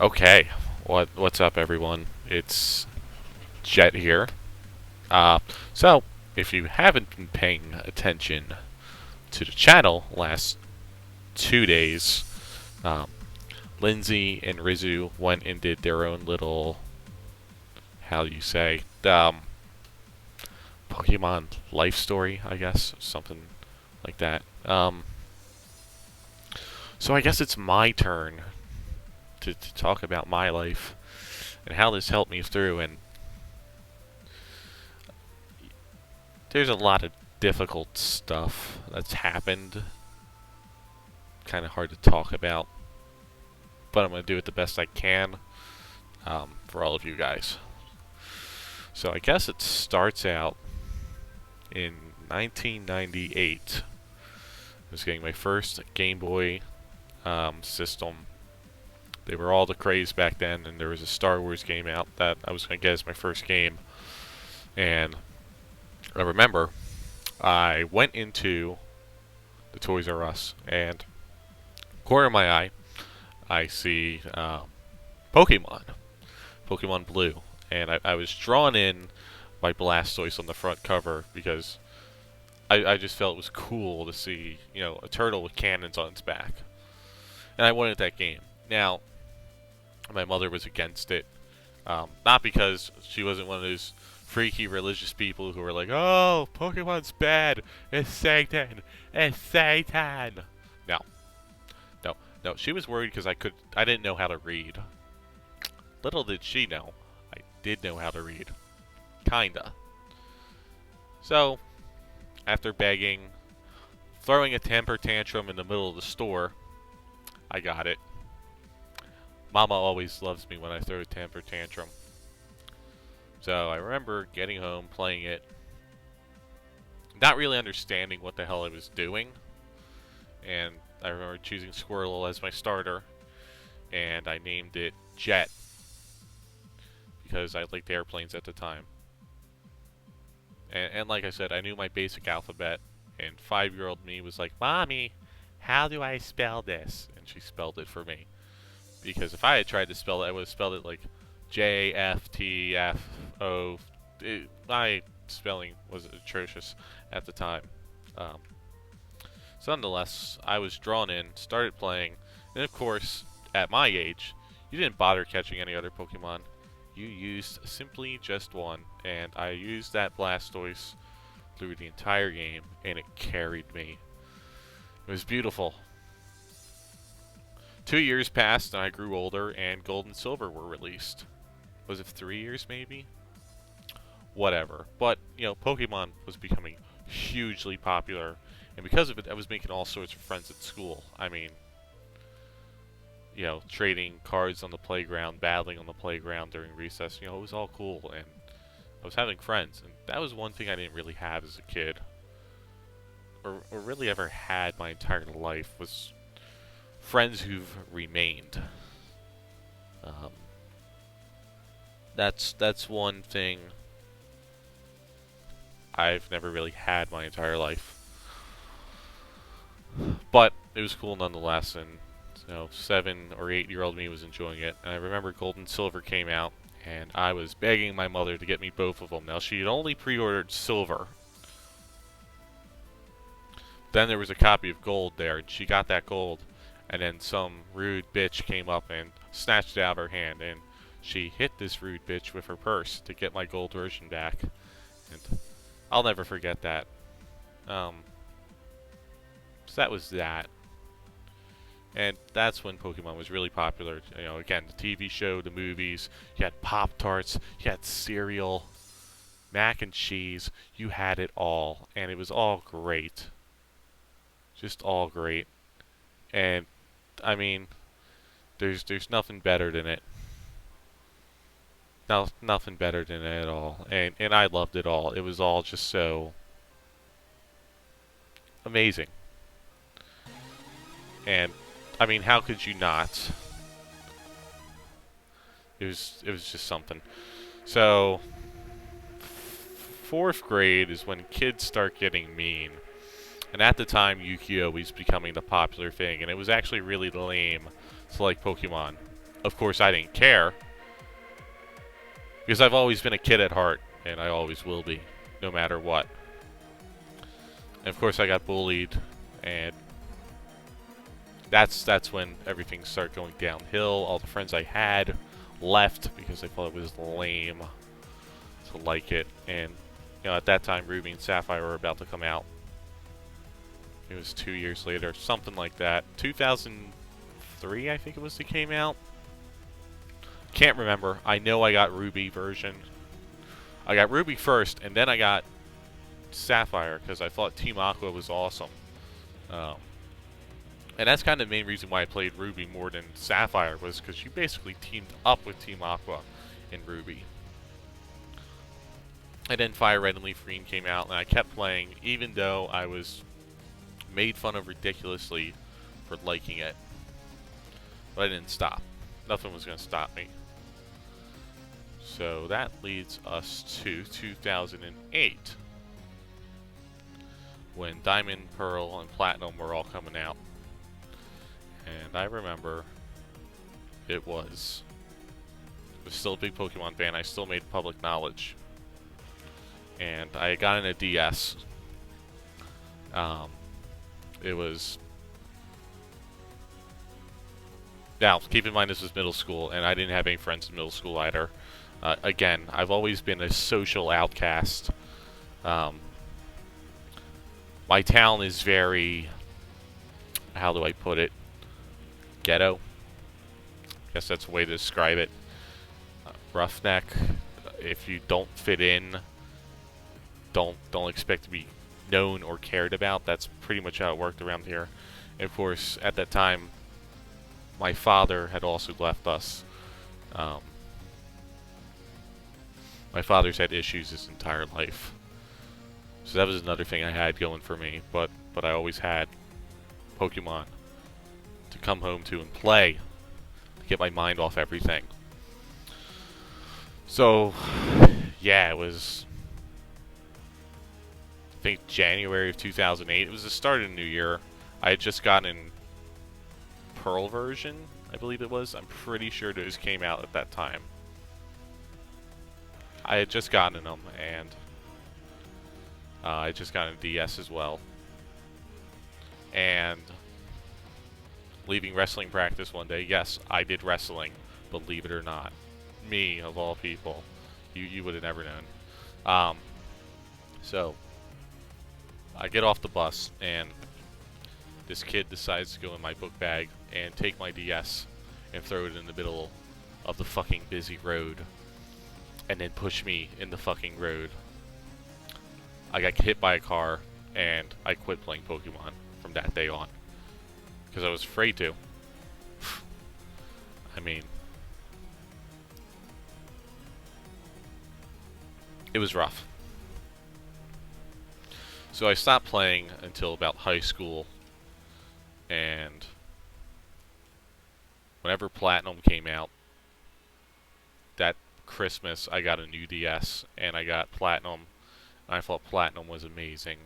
Okay, what's up, everyone? It's Jet here. Uh, so if you haven't been paying attention to the channel last 2 days, um, Lindsay and Rizu went and did their own little, how do you say, Pokemon life story, I guess, something like that. So I guess it's my turn to talk about my life and how this helped me through. And there's a lot of difficult stuff that's happened. Kind of hard to talk about, but I'm going to do it the best I can for all of you guys. So I guess it starts out in 1998. I was getting my first Game Boy system. They were all the craze back then, and there was a Star Wars game out that I was going to get as my first game. And I remember I went into the Toys R Us, and corner of my eye, I see Pokemon, Pokemon Blue, and I was drawn in by Blastoise on the front cover because I just felt it was cool to see, a turtle with cannons on its back, and I wanted that game. Now, my mother was against it, not because she wasn't one of those freaky religious people who were like, "Oh, Pokemon's bad, it's Satan, it's Satan." No, no, no. She was worried because I didn't know how to read. Little did she know, I did know how to read. Kinda. So, after begging, throwing a temper tantrum in the middle of the store, I got it. Mama always loves me when I throw a temper tantrum. So I remember getting home, playing it, not really understanding what the hell I was doing. And I remember choosing Squirtle as my starter, and I named it Jet because I liked airplanes at the time. And like I said, I knew my basic alphabet, and 5-year-old me was like, "Mommy, how do I spell this?" And she spelled it for me. Because if I had tried to spell it, I would have spelled it like JFTFO. My spelling was atrocious at the time. Um, so nonetheless, I was drawn in, started playing, and of course, at my age, you didn't bother catching any other Pokemon. You used simply just one, and I used that Blastoise through the entire game, and it carried me. It was beautiful. 2 years passed, and I grew older, and Gold and Silver were released. Was it 3 years, maybe? Whatever. But, Pokemon was becoming hugely popular, and because of it, I was making all sorts of friends at school. I mean, trading cards on the playground, battling on the playground during recess, it was all cool, and I was having friends, and that was one thing I didn't really have as a kid, or really ever had my entire life, was friends who've remained. Um, that's one thing I've never really had my entire life. But it was cool nonetheless, and 7 or 8-year-old me was enjoying it. And I remember Gold and Silver came out, and I was begging my mother to get me both of them. Now, she had only pre-ordered Silver. Then there was a copy of Gold there, and she got that Gold. And then some rude bitch came up and snatched it out of her hand, and she hit this rude bitch with her purse to get my Gold version back. And I'll never forget that. So that was that. And that's when Pokemon was really popular. Again, the TV show, the movies, you had Pop-Tarts, you had cereal, mac and cheese, you had it all. And it was all great. Just all great. And, I mean, there's nothing better than it. No, nothing better than it at all. And I loved it all. It was all just so amazing. And I mean, how could you not? It was just something. So, fourth grade is when kids start getting mean. And at the time, Yu-Gi-Oh was becoming the popular thing, and it was actually really lame to like Pokemon. of course, I didn't care because I've always been a kid at heart, and I always will be, no matter what. And of course, I got bullied, and that's when everything started going downhill. All the friends I had left because they thought it was lame to like it, and at that time, Ruby and Sapphire were about to come out. It was 2 years later, something like that. 2003, I think it was, they came out. Can't remember. I know I got Ruby version. I got Ruby first, and then I got Sapphire because I thought Team Aqua was awesome. And that's kind of the main reason why I played Ruby more than Sapphire, was because you basically teamed up with Team Aqua in Ruby. And then Fire Red and Leaf Green came out, and I kept playing, even though I was made fun of ridiculously for liking it. But I didn't stop. Nothing was going to stop me. So that leads us to 2008, when Diamond, Pearl, and Platinum were all coming out. And I remember it was still a big Pokemon fan. I still made public knowledge. And I got in a DS. It was... Now, keep in mind this was middle school, and I didn't have any friends in middle school either. Again, I've always been a social outcast. My town is very... How do I put it? Ghetto. Guess that's a way to describe it. Roughneck. If you don't fit in, don't expect to be known or cared about. That's pretty much how it worked around here. And of course, at that time, my father had also left us. My father's had issues his entire life, so that was another thing I had going for me. But I always had Pokemon to come home to and play, to get my mind off everything. So, yeah, it was, I think, January of 2008. It was the start of the new year. I had just gotten Pearl version, I believe it was. I'm pretty sure those came out at that time. I had just gotten them, and I had just gotten a DS as well. And leaving wrestling practice one day, yes, I did wrestling, believe it or not. Me, of all people. You would have never known. So, I get off the bus, and this kid decides to go in my book bag and take my DS and throw it in the middle of the fucking busy road, and then push me in the fucking road. I got hit by a car, and I quit playing Pokemon from that day on, because I was afraid to. I mean, it was rough. So I stopped playing until about high school, and whenever Platinum came out, that Christmas I got a new DS, and I got Platinum, and I thought Platinum was amazing.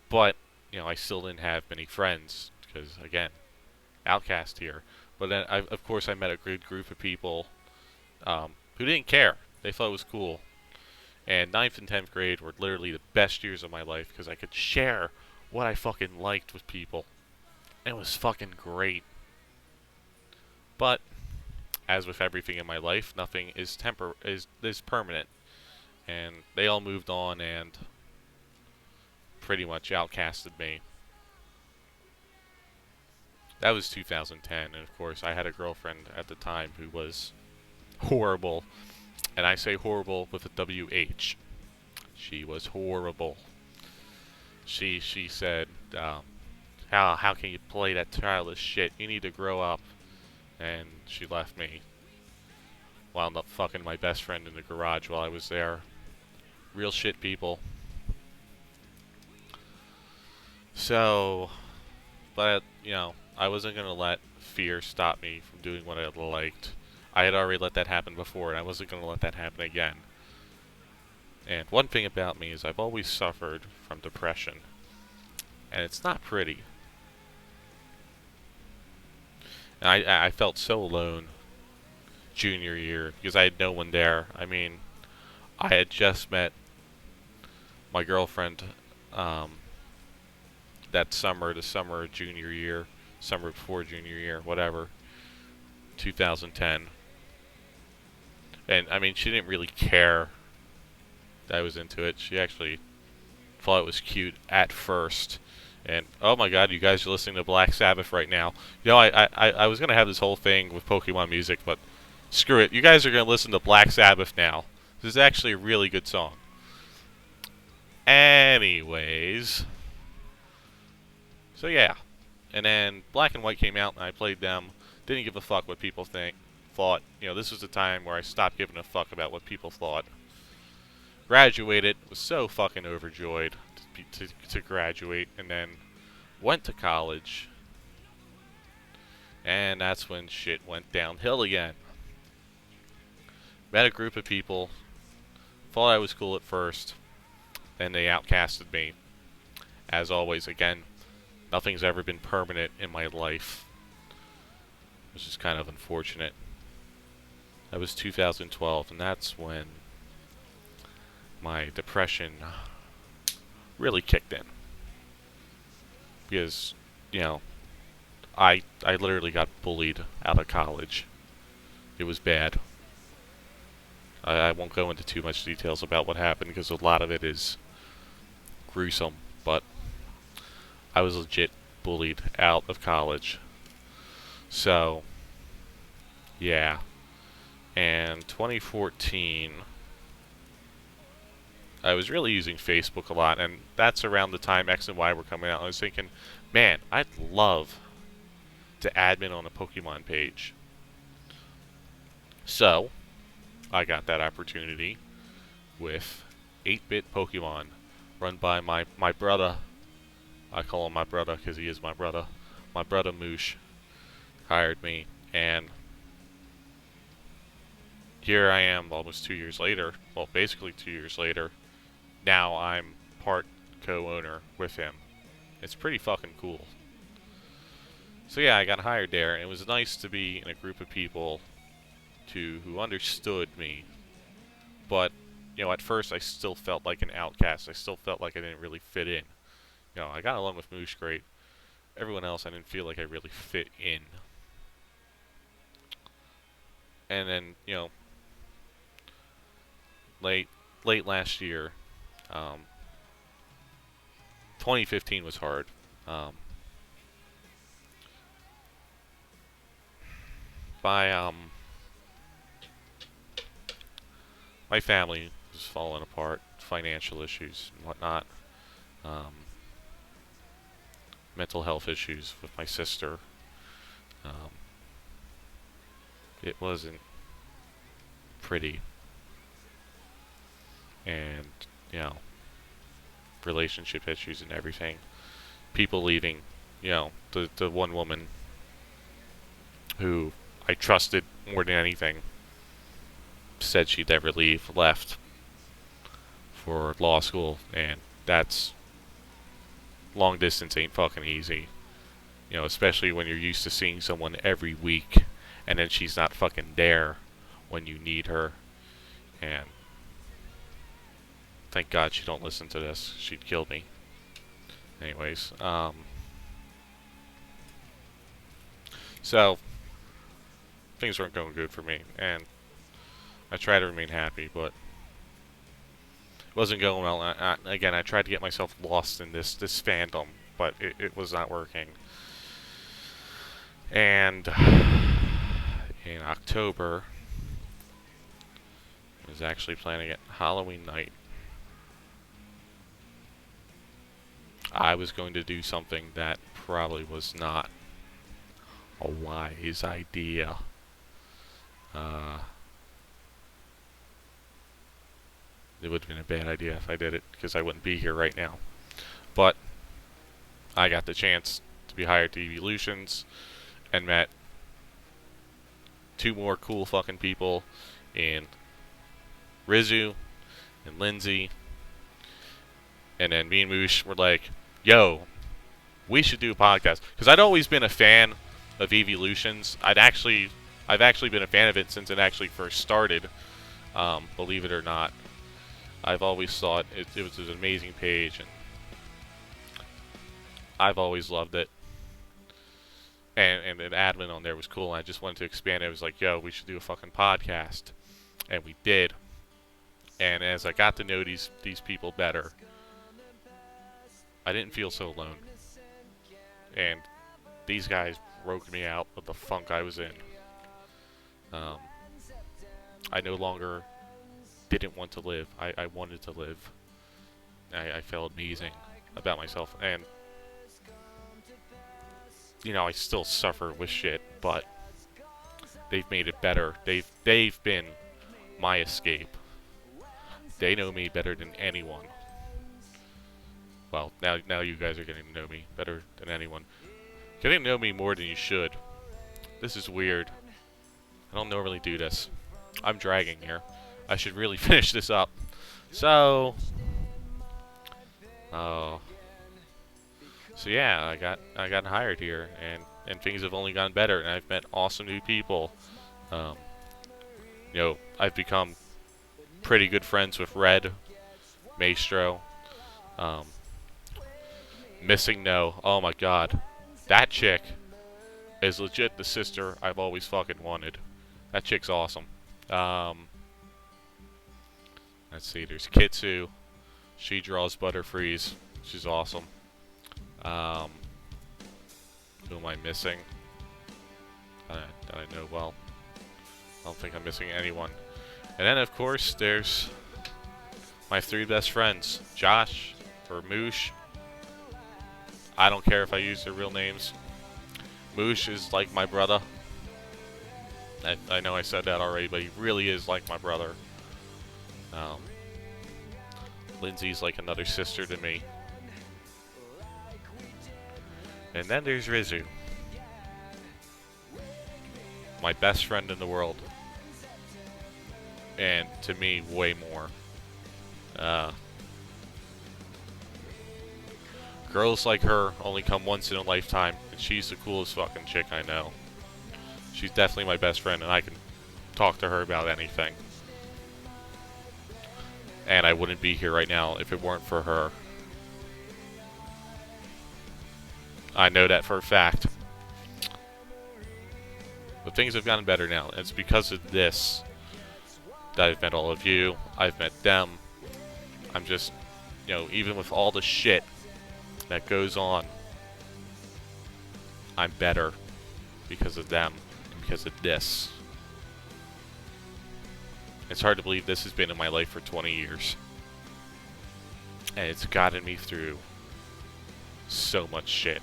But, I still didn't have many friends, because, again, outcast here. But then, of course, I met a good group of people who didn't care. They thought it was cool. And 9th and 10th grade were literally the best years of my life, because I could share what I fucking liked with people. And it was fucking great. But, as with everything in my life, nothing is permanent. And they all moved on and pretty much outcasted me. That was 2010, and of course I had a girlfriend at the time who was horrible. And I say horrible with a WH. She was horrible. She said, how can you play that childish shit? You need to grow up. And she left me. Wound up fucking my best friend in the garage while I was there. Real shit, people. So, but, I wasn't going to let fear stop me from doing what I liked. I had already let that happen before, and I wasn't going to let that happen again. And one thing about me is I've always suffered from depression. And it's not pretty. And I felt so alone junior year because I had no one there. I mean, I had just met my girlfriend um, that summer, the summer of junior year, summer before junior year, whatever, 2010. And I mean, she didn't really care that I was into it. She actually thought it was cute at first. And oh my god, you guys are listening to Black Sabbath right now. You know, I was gonna have this whole thing with Pokemon music, but screw it. You guys are gonna listen to Black Sabbath now. This is actually a really good song. Anyways, so yeah, and then Black and White came out, and I played them. Didn't give a fuck what people thought. You know, this was the time where I stopped giving a fuck about what people thought. Graduated, was so fucking overjoyed to graduate, and then went to college, and that's when shit went downhill again. Met a group of people, thought I was cool at first, then they outcasted me. As always, again, nothing's ever been permanent in my life, which is kind of unfortunate. That was 2012, and that's when my depression really kicked in. Because, you know, I literally got bullied out of college. It was bad. I won't go into too much details about what happened because a lot of it is gruesome, but I was legit bullied out of college. So, yeah. And 2014, I was really using Facebook a lot, and that's around the time X and Y were coming out. I was thinking, man, I'd love to admin on a Pokemon page. So, I got that opportunity with 8-Bit Pokemon, run by my brother. I call him my brother because he is my brother. My brother Moosh hired me, and here I am almost 2 years later. Well, basically 2 years later. Now I'm part co-owner with him. It's pretty fucking cool. So yeah, I got hired there, and it was nice to be in a group of people who understood me. But, you know, at first I still felt like an outcast. I still felt like I didn't really fit in. You know, I got along with Moosh great. Everyone else I didn't feel like I really fit in. And then, you know, late last year, 2015 was hard. Um, my my family was falling apart, financial issues and whatnot, um, mental health issues with my sister. Um, it wasn't pretty, and you know, relationship issues and everything. People leaving, you know, the one woman who I trusted more than anything said she'd never leave, left for law school, and that's long distance ain't fucking easy. You know, especially when you're used to seeing someone every week, and then she's not fucking there when you need her. And thank God she don't listen to this. She'd kill me. Anyways, so things weren't going good for me, and I tried to remain happy, but it wasn't going well. Again, I tried to get myself lost in this fandom, but it was not working. And in October, I was actually planning it Halloween night. I was going to do something that probably was not a wise idea. It would have been a bad idea if I did it, because I wouldn't be here right now. But I got the chance to be hired to Evolutions and met two more cool fucking people in Rizu and Lindsay. And then me and Moosh were like, yo, we should do a podcast. Because I'd always been a fan of Evolutions. I've actually been a fan of it since it actually first started. Believe it or not, I've always thought it was an amazing page, and I've always loved it. And an admin on there was cool, and I just wanted to expand it. I was like, yo, we should do a fucking podcast. And we did. And as I got to know these people better, I didn't feel so alone. And these guys broke me out of the funk I was in. I no longer didn't want to live. I wanted to live. I felt amazing about myself. And, you know, I still suffer with shit, but they've made it better. They've been my escape. They know me better than anyone. Well, now you guys are getting to know me better than anyone. Getting to know me more than you should. This is weird. I don't normally do this. I'm dragging here. I should really finish this up. So yeah, I got hired here, and things have only gotten better, and I've met awesome new people. You know, I've become pretty good friends with Red, Maestro, Missing No. Oh my god, that chick is legit the sister I've always fucking wanted. That chick's awesome. Let's see, there's Kitsu. She draws Butterfreeze. She's awesome. Who am I missing? That I know well. I don't think I'm missing anyone. And then, of course, there's my 3 best friends. Josh, or Moosh. I don't care if I use their real names. Moosh is like my brother. I know I said that already, but he really is like my brother. Lindsay's like another sister to me. And then there's Rizu. My best friend in the world. And to me, way more. Girls like her only come once in a lifetime, and she's the coolest fucking chick I know. She's definitely my best friend, and I can talk to her about anything. And I wouldn't be here right now if it weren't for her. I know that for a fact. But things have gotten better now. It's because of this that I've met all of you. I've met them. I'm just, you know, even with all the shit that goes on, I'm better because of them and because of this. It's hard to believe this has been in my life for 20 years. And it's gotten me through so much shit.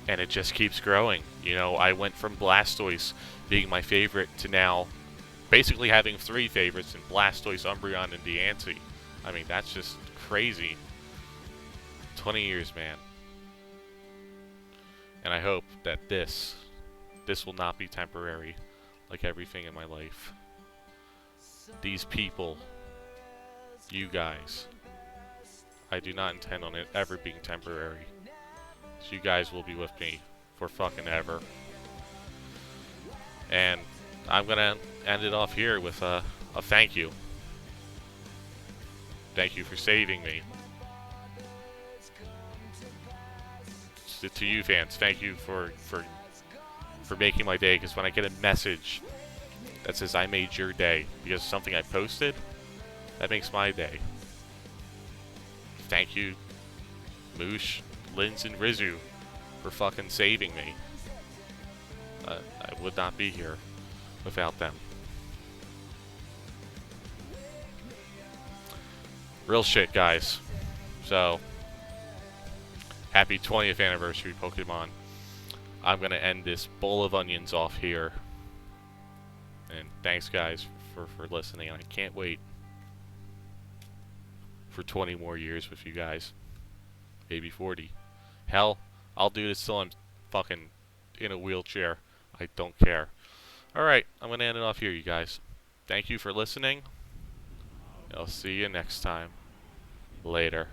And it just keeps growing. You know, I went from Blastoise being my favorite to now basically having 3 favorites in Blastoise, Umbreon, and Deancey. I mean, that's just crazy. 20 years, man. And I hope that this will not be temporary like everything in my life. These people, you guys, I do not intend on it ever being temporary. So you guys will be with me for fucking ever. And I'm gonna end it off here with a thank you. Thank you for saving me. To you fans, thank you for making my day, because when I get a message that says I made your day because of something I posted, that makes my day. Thank you, Moosh, Linz, and Rizu, for fucking saving me. I would not be here without them. Real shit, guys. So, happy 20th anniversary, Pokemon. I'm going to end this bowl of onions off here. And thanks, guys, for listening. I can't wait for 20 more years with you guys. Maybe 40. Hell, I'll do this till I'm fucking in a wheelchair. I don't care. Alright, I'm going to end it off here, you guys. Thank you for listening. I'll see you next time. Later.